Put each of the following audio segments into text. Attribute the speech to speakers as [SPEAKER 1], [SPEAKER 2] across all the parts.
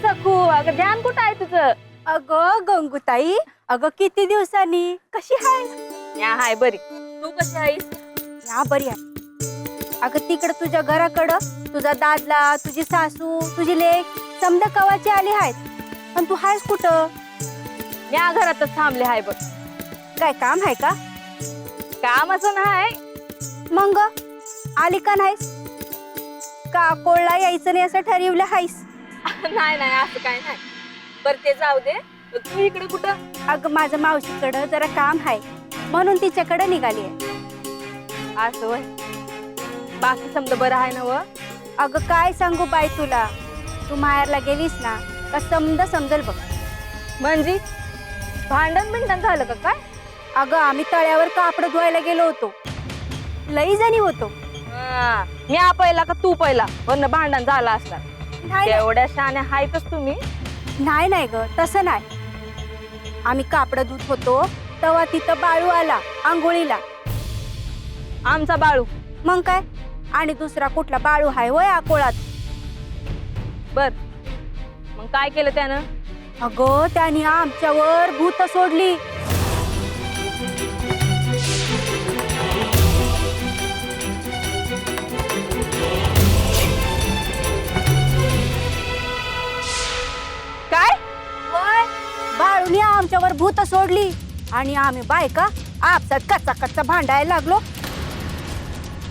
[SPEAKER 1] सखू, अगं ध्यान कुठं आहे तुझं?
[SPEAKER 2] अगं गंगूताई, अगं किती दिवसांनी कशी आहेस?
[SPEAKER 1] या हाय बरी. तू कशी आहेस?
[SPEAKER 2] या बरी आहे. अगं तिकडं तुझ्या घराकडं तुझा दादला, तुझी सासू, तुझी लेक समजा कवाची आली आहेत, पण तू आहेस कुठं?
[SPEAKER 1] या घरातच थांबले हाय बघ.
[SPEAKER 2] काय काम आहे का?
[SPEAKER 1] काम असं नाही.
[SPEAKER 2] मग आली का नाहीस? का कोळला यायचं नाही असं ठरवलं आहेस?
[SPEAKER 1] नाही नाही असं काय नाही. बर ते जाऊ दे. तू इकडे कुठं?
[SPEAKER 2] अगं माझं मावशीकडं जरा काम आहे म्हणून तिच्याकडे निघाली आहे.
[SPEAKER 1] असं होय. बाकी समजा बरं आहे ना व?
[SPEAKER 2] अगं काय सांगू बाई तुला, तू माहेरला गेलीस ना का समजल बघ.
[SPEAKER 1] म्हणजे भांडण झालं का काय?
[SPEAKER 2] अगं आम्ही तळ्यावर कापड धुवायला गेलो होतो, लई जणी होतो.
[SPEAKER 1] हा, मी पहिला का तू पहिला वरनं भांडण झालं असणार.
[SPEAKER 2] नाही
[SPEAKER 1] एवढ्या शाण्या हायतच तुम्ही.
[SPEAKER 2] नाही नाही ग, तसं नाही. आम्ही कापड धुत होतो तेव्हा तिथं बाळू आला आंघोळीला.
[SPEAKER 1] आमचा बाळू?
[SPEAKER 2] मग काय, आणि दुसरा कुठला बाळू हाय होय अकोळात?
[SPEAKER 1] बर, मग काय केलं त्यानं?
[SPEAKER 2] अगं त्याने आमच्यावर भूत सोडली.
[SPEAKER 1] काय?
[SPEAKER 2] होय, बाळूने आमच्यावर भूत सोडली आणि आम्ही बायका आपसात कच्चा कच्चा भांडायला लागलो.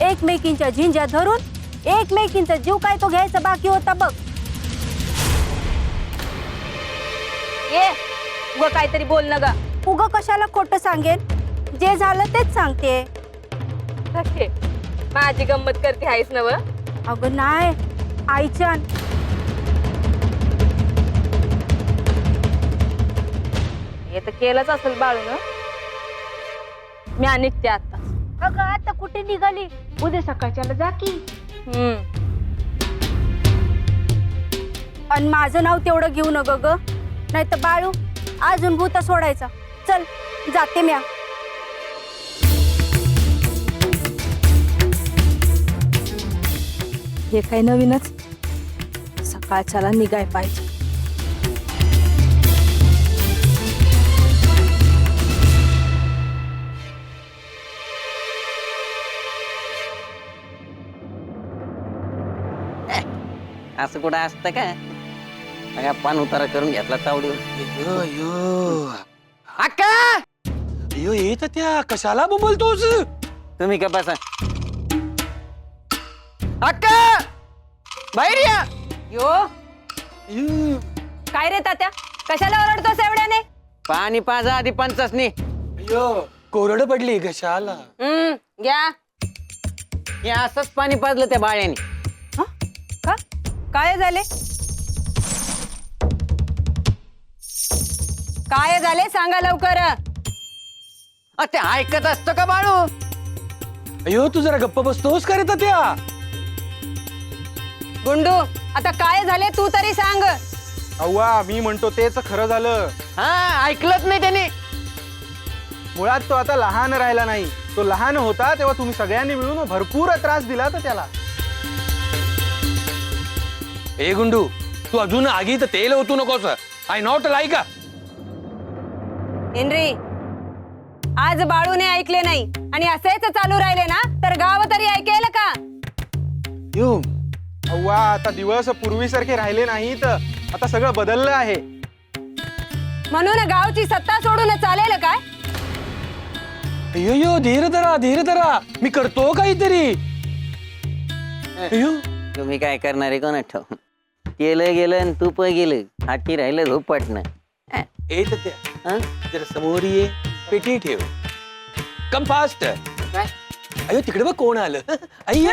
[SPEAKER 2] एकमेकींच्या झिंज्या धरून एकमेकींचा जीव काय तो घ्यायचा बाकी होता बघ.
[SPEAKER 1] ये उगा काहीतरी बोल ना गा.
[SPEAKER 2] उग कशाला खोटं सांगेन, जे झालं तेच सांगते.
[SPEAKER 1] सखे, माझी गंमत करते आहेस ना व?
[SPEAKER 2] अगं नाही, आईच्यान.
[SPEAKER 1] हे तर केलंच असेल बाळू ना. मी निघते आता.
[SPEAKER 2] अगं आता कुठे निघाली? उद्या सकाळच्याला जा की. आणि माझं नाव तेवढं घेऊ नग ग, नाही तर बाळू अजून भूत सोडायचा. चल जाते म्या.
[SPEAKER 1] हे काही नवीनच. सकाळच्याला निघाय पाहिजे.
[SPEAKER 3] असं कुठं असतं का? मग पान उतारा करून घेतला चावडीवर.
[SPEAKER 4] यो यो
[SPEAKER 3] अक्का,
[SPEAKER 4] यो येत त्या कशाला बोलतोस?
[SPEAKER 3] तुम्ही का बसा. अक्का बाहेर या.
[SPEAKER 1] यो काय रे तात्या, कशाला ओरडतोस एवढ्याने?
[SPEAKER 3] पाणी पाजा आधी पंचासनी.
[SPEAKER 4] यो कोरड पडली कशाला?
[SPEAKER 1] घ्या.
[SPEAKER 3] हे असंच पाणी पाजलं त्या बाळ्याने.
[SPEAKER 1] का? काय झाले? काय झाले सांगा लवकर.
[SPEAKER 3] ते ऐकत असतं का बाळू?
[SPEAKER 4] अयो तू जरा गप्प बसतोस का रे त्या?
[SPEAKER 1] गुंडू, आता काय झाले तू तरी सांग.
[SPEAKER 5] अव्वा, मी म्हणतो तेच खरं झालं.
[SPEAKER 3] हा, ऐकलंच नाही त्याने.
[SPEAKER 5] मुळात तो आता लहान राहिला नाही. तो लहान होता तेव्हा तुम्ही सगळ्यांनी मिळून भरपूर त्रास दिला तर त्याला.
[SPEAKER 4] ए गुंडू, तू अजून आगीत तेल ओतू नकोस. I not like.
[SPEAKER 1] हेनरी, आज बाळूने ऐकले नाही आणि असेच चालू राहिले ना तर गाव तरी ऐकेल का?
[SPEAKER 5] यो अव्वा, आता दिवस पूर्वीसारखे राहिले नाहीत. आता सगळं बदललं आहे.
[SPEAKER 1] म्हणून गावची सत्ता सोडून चालेल काय?
[SPEAKER 4] अयो यो धीर धरा मी करतो काहीतरी. अयो
[SPEAKER 3] तुम्ही काय करणार आहे कोणा ठाऊ. तेल गेलं आणि तूप गेलं, हाती राहिलं झोपटणं.
[SPEAKER 4] येत त्या जरा समोर ये, पेटी ठेव. Come fast. अयो तिकडे बघ कोण आलं. अय्यो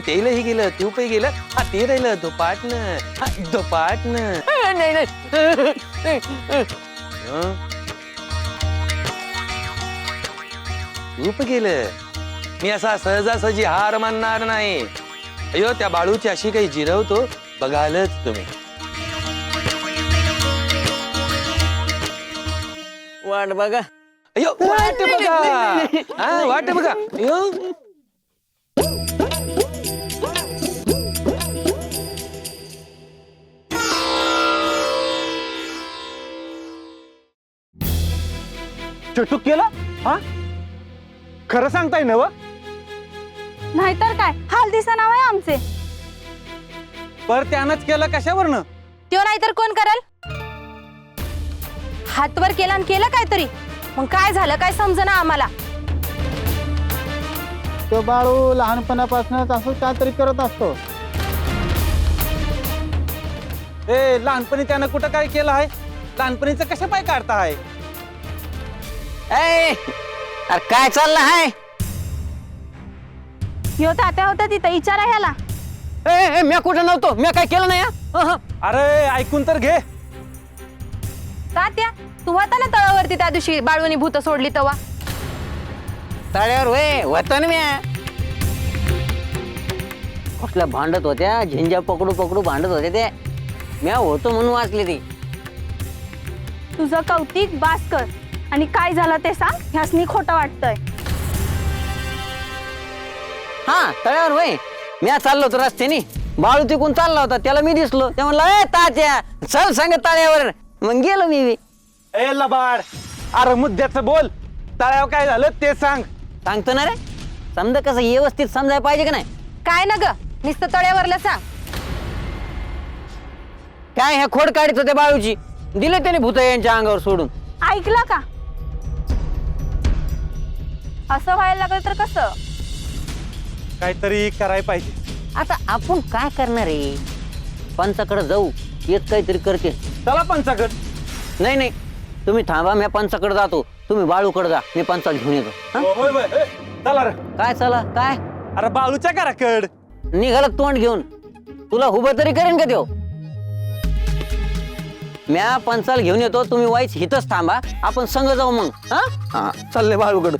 [SPEAKER 4] तेलही गेलं, तूपही गेलं. हा ते राहिलं धोपाटणं. तूप गेलं. मी असा सहजासहजी हार मानणार नाही. अयो त्या बाळूची अशी काही जिरवतो बघालच तुम्ही.
[SPEAKER 3] वाट बघा.
[SPEAKER 4] अयो वाट बघा. हा वाट बघा. अयो
[SPEAKER 5] चटूक केलं हा खरं सांगताय ना व
[SPEAKER 2] नाहीतर काय हाल दिसा नाव आहे आमचे.
[SPEAKER 5] पर त्यानंच केलं कशावरनं
[SPEAKER 2] त्यो नाहीतर कोण करल. हातवर केला आणि केलं काहीतरी. मग काय झालं काय समजना आम्हाला.
[SPEAKER 6] तो बाळू लहानपणापासूनच असं काहीतरी करत असतो.
[SPEAKER 5] ए लहानपणी त्यानं कुठं काय केलं आहे लहानपणीचं कशा पाय काढता आहे
[SPEAKER 3] ए अरे काय चाललं आहे
[SPEAKER 2] ह्यो तात्या होता तिथं विचारा ह्याला.
[SPEAKER 3] ए मी कुठं नव्हतो मी काय केलं नाही हा?
[SPEAKER 5] अरे ऐकून तर घे
[SPEAKER 2] तात्या तू होता ना तळावरती त्या दिवशी बाळूनी भूत सोडली तवा.
[SPEAKER 3] तळ्यावर वय वतन म्या कसल्या भांडत होत्या झिंजा पकडू पकडू भांडत होत्या त्या म्या होतो म्हणून वाचले ती.
[SPEAKER 2] तुझं कौतिक बास कर आणि काय झालं ते सांग. ह्यासनी खोटं वाटतंय.
[SPEAKER 3] हा तळ्यावर वय म्या चाललो होतो रस्त्याने बाळू तिकून चालला होता त्याला मी दिसलो ते म्हणलं ए तात्या चल सांग तळ्यावर मग गेलो मी बी.
[SPEAKER 5] ए लबाड अरे मुद्द्याचं बोल तळ्यावर काय झालं ते सांग
[SPEAKER 3] सांगतो ना रे समजा कसं व्यवस्थित समजायला पाहिजे का नाही.
[SPEAKER 2] काय ना ग नुसतं तळ्यावरला सांग.
[SPEAKER 3] काय ह्या खोड काढत होत्या बाळूची दिले त्याने भूत यांच्या अंगावर सोडून.
[SPEAKER 2] ऐकला का. असं व्हायला लागलं तर कसं.
[SPEAKER 5] काहीतरी करायला पाहिजे.
[SPEAKER 3] आता आपण काय करणार आहे पंचाकडे जाऊ एक काहीतरी करते.
[SPEAKER 5] चला पंचाकड
[SPEAKER 3] नाही नाही तुम्ही थांबा मी पंचाकडे जातो तुम्ही बाळूकडे जा मी पंचाला घेऊन येतो हं?
[SPEAKER 5] होय होय ए, चला रे
[SPEAKER 3] काय चला काय
[SPEAKER 5] अरे बाळूच्या घराकड
[SPEAKER 3] निघालं तोंड घेऊन तुला उभं तरी करेन का देव. म्या पंचाला घेऊन येतो तुम्ही वाईच हिथच थांबा आपण संग जाऊ मग हा चालले बाळूकडे.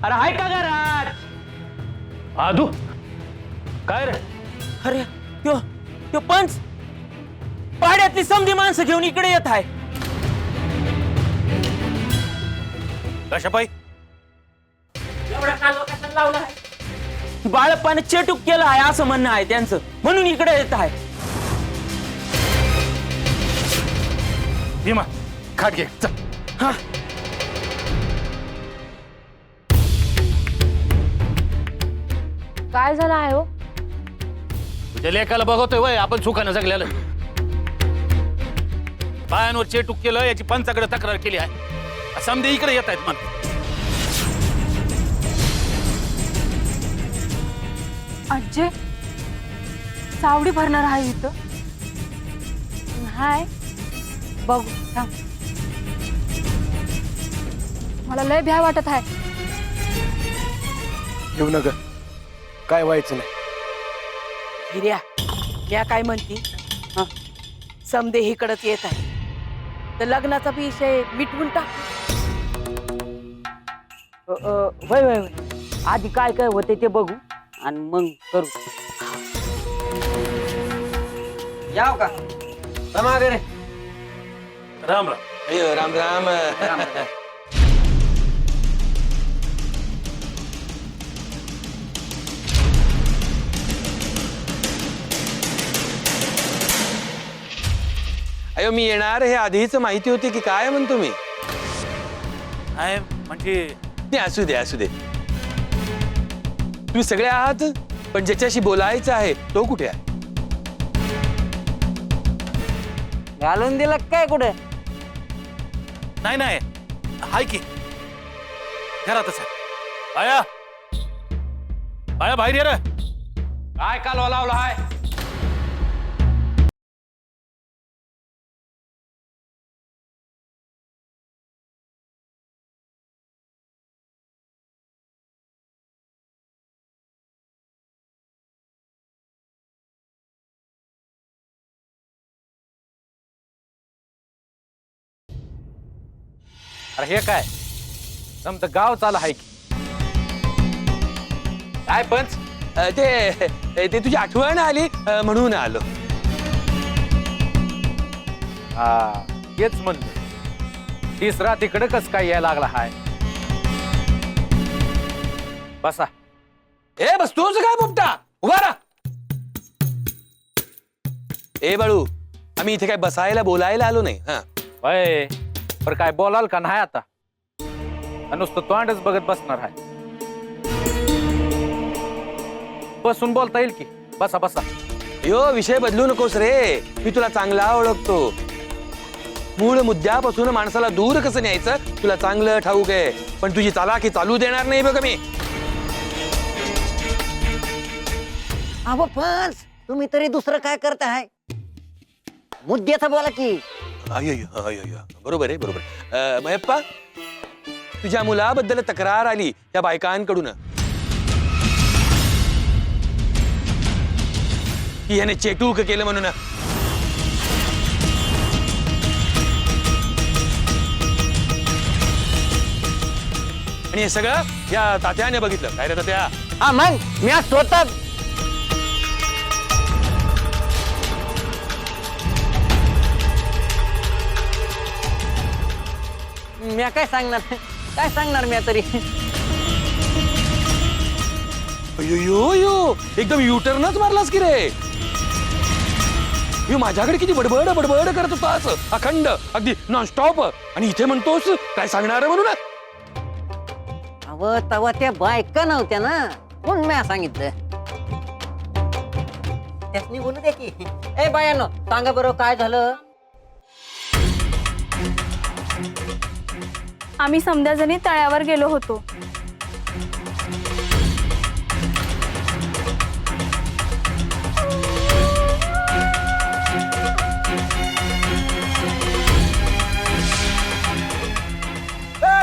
[SPEAKER 4] अरे हाय का घरात आदू काय रे
[SPEAKER 7] अरे त्यो त्यो पंच पाड्यातली समधी माणसं घेऊन इकडे येत आहे.
[SPEAKER 4] कशा पायी
[SPEAKER 7] एवढा कालवा कशाला लावला आहे. बाळप्पाने चेटूक केलं आहे असं म्हणणं आहे त्यांचं म्हणून इकडे येत आहे.
[SPEAKER 4] भीमा खाट घे चल.
[SPEAKER 7] हा
[SPEAKER 2] काय झालं आहे हो.
[SPEAKER 8] तुझ्या लेकाला बघतोय वय आपण सुखानं जगल्याला बायांवर चेटूक केलं याची पंचाकडे तक्रार केली आहे समजे इकडे येत आहेत मग.
[SPEAKER 2] अज्जे सावडी भरणार आहे इथं. हाय बघू थांब. मला लय भ्या वाटत आहे.
[SPEAKER 4] येऊ नका काय व्हायचं नाही.
[SPEAKER 7] हिर्या या काय म्हणती समदे इकडच येत आहे तर लग्नाचा विषय मिटवून टाक.
[SPEAKER 3] होय होय होय आधी काय काय होते ते बघू आणि मग करू. याव का जमा रे
[SPEAKER 8] राम राम.
[SPEAKER 4] अयो राम राम अयो मी येणार हे आधीच माहिती होती की काय म्हणतो मी.
[SPEAKER 8] आहे म्हणजे
[SPEAKER 4] ते असू दे असू दे. तुम्ही सगळे आहात पण ज्याच्याशी बोलायचं आहे तो कुठे आहे.
[SPEAKER 3] घालून दिलं काय कुठे
[SPEAKER 8] नाही नाही हाय की घरातच आहे. बाया बाया बाहेर ये रे.
[SPEAKER 4] काय कालवा लावला आहे.
[SPEAKER 5] अरे हे काय समजा गाव चालू आहे की
[SPEAKER 4] काय पंच ते तुझी आठवण आली म्हणून आलो.
[SPEAKER 5] हा हेच म्हणलं तिसरा तिकडे कस काय यायला लागला हाय. बसा
[SPEAKER 4] ए बस तोच काय बोपटा उभा राहा. ए बाळू, आम्ही इथे काय बसायला बोलायला आलो नाही. हा,
[SPEAKER 9] अय पर काय बोलाल का नाही आता? नुसतं तोंडच बघत बसणार आहे. बसून बोलता येईल की. बसा बसा.
[SPEAKER 4] यो विषय बदलू नकोस रे, मी तुला चांगला ओळखतो. मूळ मुद्द्यापासून माणसाला दूर कसं न्यायचं तुला चांगलं ठाऊक आहे, पण तुझी चालाकी चालू देणार नाही बघ मी.
[SPEAKER 3] अहो पण तुम्ही तरी दुसरं काय करताय? मुद्द्याचं बोला की.
[SPEAKER 4] अय बरोबर आहे, बरोबर. मयप्पा, तुझ्या मुलाबद्दल तक्रार आली त्या बायकांकडून की ह्याने चेटूक केलं म्हणून. आणि हे सगळं या तात्याने बघितलं. काय रे तात्या?
[SPEAKER 3] हा मग मी आज स्वतः मी काय सांगणार मी तरी.
[SPEAKER 4] अयो एकदम युटर्नच मारलास की रे. माझ्याकडे किती बडबड बडबड करत होतास अखंड, अगदी नॉनस्टॉप, आणि इथे म्हणतोस काय सांगणार म्हणून.
[SPEAKER 3] अव तवा त्या बायका नव्हत्या ना, म्हणून मी सांगितलं. त्यासनी बोलू दे की. ए बायानो, सांगा बरं काय झालं?
[SPEAKER 2] आम्ही समध्याजणी तळ्यावर गेलो होतो.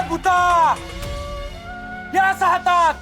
[SPEAKER 9] भूता या हातात.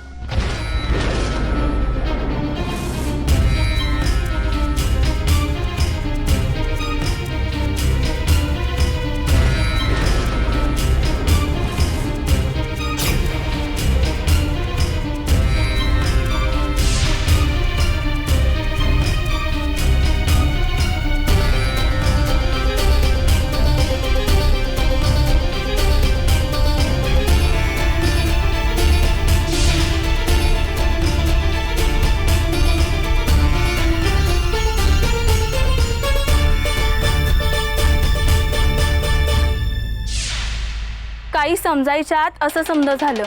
[SPEAKER 2] काही समजायच्या आत असं समज झालं.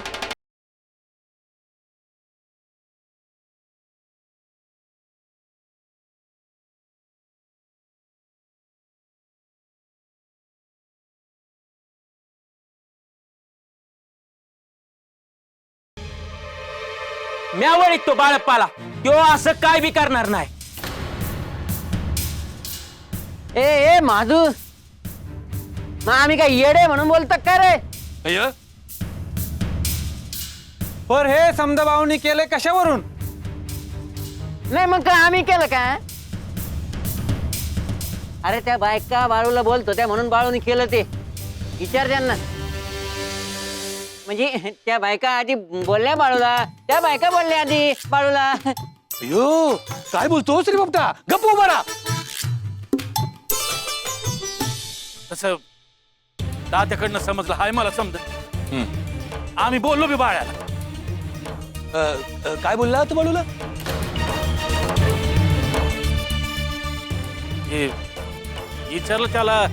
[SPEAKER 9] म्यावर ऐकतो बाळप्पाला, तो असं काय बी करणार नाही.
[SPEAKER 3] ए माझू, मग आम्ही काय येडे म्हणून बोलतात का रे?
[SPEAKER 4] अय्य,
[SPEAKER 5] पर हे समजा भाऊनी केलंय कशावरून?
[SPEAKER 3] नाही मग काय आम्ही केलं काय? अरे त्या बायका बाळूला बोलतो त्या म्हणून बाळूने केलं ते. विचार त्यांना. म्हणजे त्या बायका आधी बोलल्या बाळूला, त्या बायका बोलल्या आधी बाळूला.
[SPEAKER 4] अयो काय बोलतोस रे बापटा? गप्प उभा राहा.
[SPEAKER 8] तसं तात्याकडनं समजलं हाय मला समजत. आम्ही बोललो बी बाळ्याला.
[SPEAKER 4] काय बोलला तू बाळूला?
[SPEAKER 8] हे विचारलं त्याला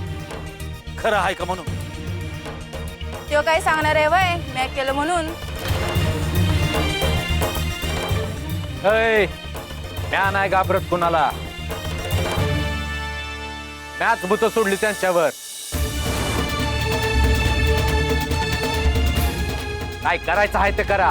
[SPEAKER 8] खरं आहे का म्हणून.
[SPEAKER 2] तो काय सांगणार आहे वय मी केलं म्हणून?
[SPEAKER 9] म्या नाही घाबरत कुणाला. मॅच भूत सोडली त्यांच्यावर. काय करायचं आहे ते करा.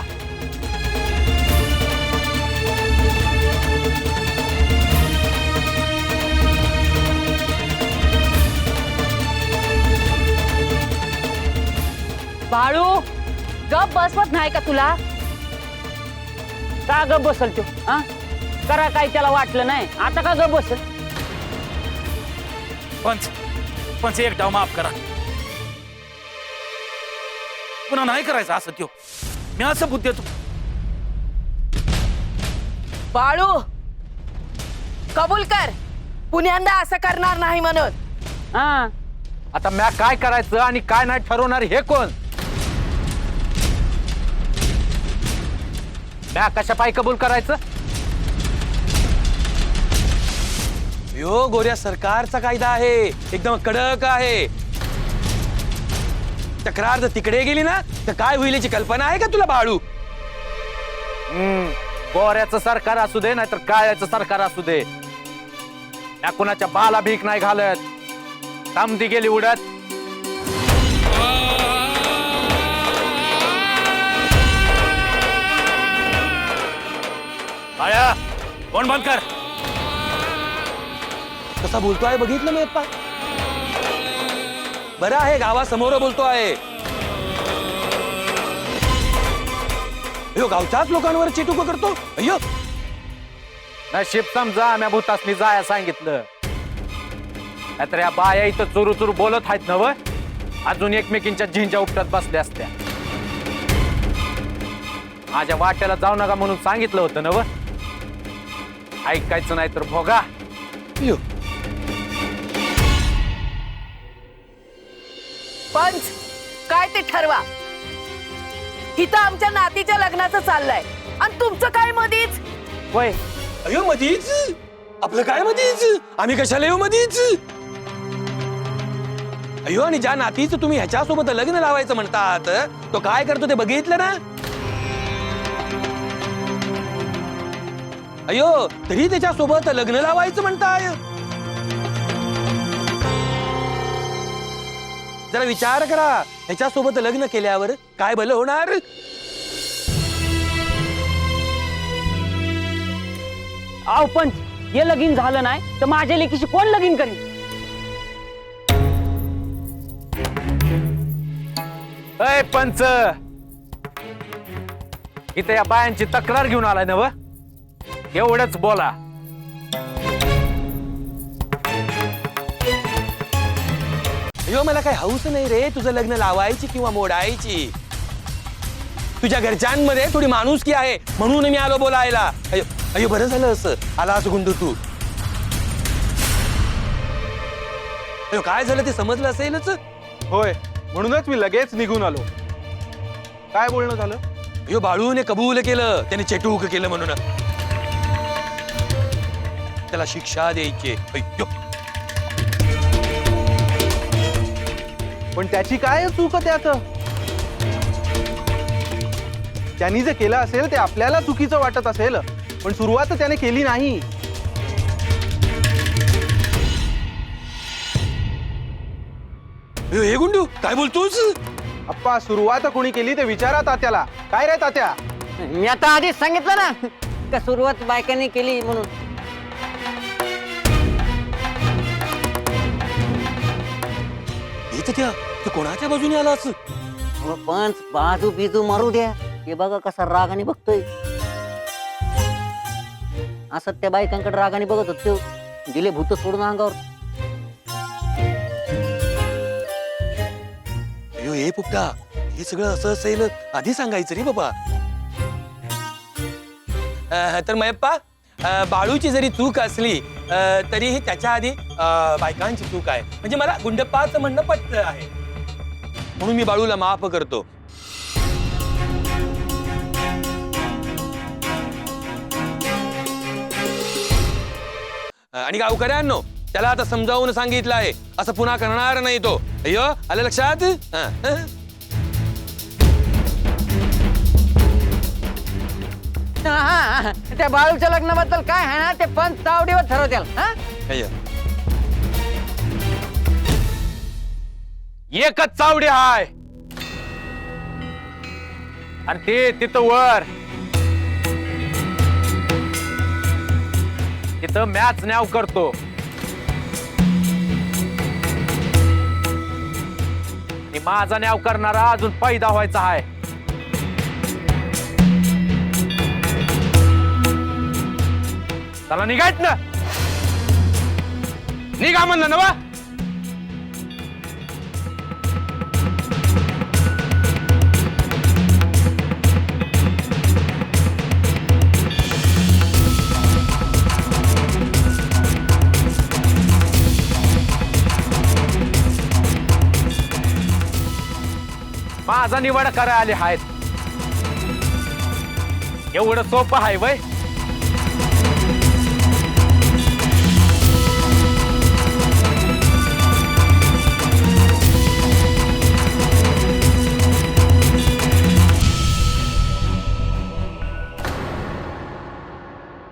[SPEAKER 7] बाळू गप बसवत नाही का तुला?
[SPEAKER 3] का गप बसल तू? हा करा काय त्याला वाटलं नाही, आता का गप बसल?
[SPEAKER 8] पंच एक डाव माफ करा. पुन्हा नाही करायचं असं त्यो. मी असं बुद्ध देतो.
[SPEAKER 7] बाळू कबूल कर, पुण्यांदा असं करणार नाही म्हणून.
[SPEAKER 3] हा
[SPEAKER 9] आता म्या काय करायचं आणि काय नाही ठरवणार हे कोण? म्या कशा पायी कबूल करायचं?
[SPEAKER 4] यो गोऱ्या, सरकारचा कायदा आहे, एकदम कडक आहे. तक्रार जर तिकडे गेली ना तर काय होईल याची कल्पना आहे का तुला बाळू?
[SPEAKER 9] गोऱ्याचं सरकार असू दे नाहीतर काळ्याचं सरकार असू दे, या कुणाच्या बाला भीक नाही घालत. समधी गेली उडत.
[SPEAKER 8] आया कोण बंद कर.
[SPEAKER 4] कसा बोलतोय बघितलं मी अप्पा. बरं आहे गावासमोर बोलतो आहे. अयो गावच्याच लोकांवर चिटुक करतो. अय्यो
[SPEAKER 9] नशीब समजा आम्ही भूतासनी जाया सांगितलं, नाहीतर या बाया इथं चुरू चुरू बोलत आहेत नव, अजून एकमेकींच्या झिंजा उपटत बसल्या असत्या. माझ्या वाट्याला जाऊ नका म्हणून सांगितलं होतं नव. ऐकायचं नाही तर भोगा.
[SPEAKER 4] अय्यो
[SPEAKER 7] पंच, काय ते ठरवा. इथं आमच्या नातीच्या लग्नाचं चाललंय आणि तुमचं काय मधीच?
[SPEAKER 9] वय
[SPEAKER 4] अयो मधीच आपलं काय मधीच? आम्ही कशाला येऊ मधीच? अयो आणि ज्या नातीचं तुम्ही ह्याच्यासोबत लग्न लावायचं म्हणतात तो काय करतो ते बघितलं ना? अयो तरी त्याच्यासोबत लग्न लावायचं म्हणताय. जरा विचार करा, ह्याच्यासोबत लग्न केल्यावर काय भलं होणार?
[SPEAKER 3] आव पंच, हे लगीन झालं नाही तर माझ्या लेकीशी कोण लगीन करीन?
[SPEAKER 9] अय पंच, इथे या बायांची तक्रार घेऊन आलाय नव, एवढंच बोला.
[SPEAKER 4] अयो मला काय हौस नाही रे तुझं लग्न लावायची किंवा मोडायची. तुझ्या घरच्यांमध्ये थोडी माणुसकी आहे म्हणून मी आलो बोलायला. अयो अयो बरं झालं असं आलास गुंडू तू. अयो काय झालं ते समजलं असेलच.
[SPEAKER 5] होय, म्हणूनच मी लगेच निघून आलो. काय बोलणं झालं?
[SPEAKER 4] अयो बाळूने कबूल केलं, त्याने चेटूक केलं म्हणून त्याला शिक्षा द्यायची. अय्यो
[SPEAKER 5] पण त्याची काय चूक त्यात? त्यांनी जे केलं असेल ते आपल्याला चुकीचं वाटत असेल, पण सुरुवात त्याने केली नाही.
[SPEAKER 4] अयो हे गुंडू काय बोलतोस?
[SPEAKER 5] अप्पा, सुरुवात कोणी केली ते विचारा तात्याला. काय रे तात्या?
[SPEAKER 3] मी आता आधीच सांगितलं ना का सुरुवात बायकांनी केली म्हणून.
[SPEAKER 4] हे त्या तू कोणाच्या बाजूने आलास?
[SPEAKER 3] अहो, पंच बाजू बिजू मारू द्या. हे बघा कसा रागाने बघतोय. असं त्या बायकांकडे रागाने बघत होतो, दिले भूत सोडून अंगावर.
[SPEAKER 4] अयो हे पुपटा, हे सगळं असं असेल आधी सांगायचं रे बाबा. तर मयप्पा, बाळूची जरी चूक असली तरीही त्याच्या आधी बायकांची चूक आहे. म्हणजे मला गुंडप्पाचं म्हणणं पटलं आहे म्हणून मी बाळूला माफ करतो. आणि गावकऱ्यांनो, त्याला आता समजावून सांगितलं आहे असं पुन्हा करणार नाही तो. अय्यो आलं लक्षात?
[SPEAKER 3] त्या बाळूच्या लग्नाबद्दल काय आहे ना ते पंच तावडीवर ठरवतील.
[SPEAKER 4] अय्यो
[SPEAKER 9] एकच चावडी हाय आणि ते तिथं वर, तिथं मॅच न्याव करतो. आणि माझा न्याव करणारा अजून पैदा व्हायचा आहे. चला निघायच ना, निघा म्हणलं ना वा. माझा निवड करा आले आहेत. एवढं सोपं आहे वय.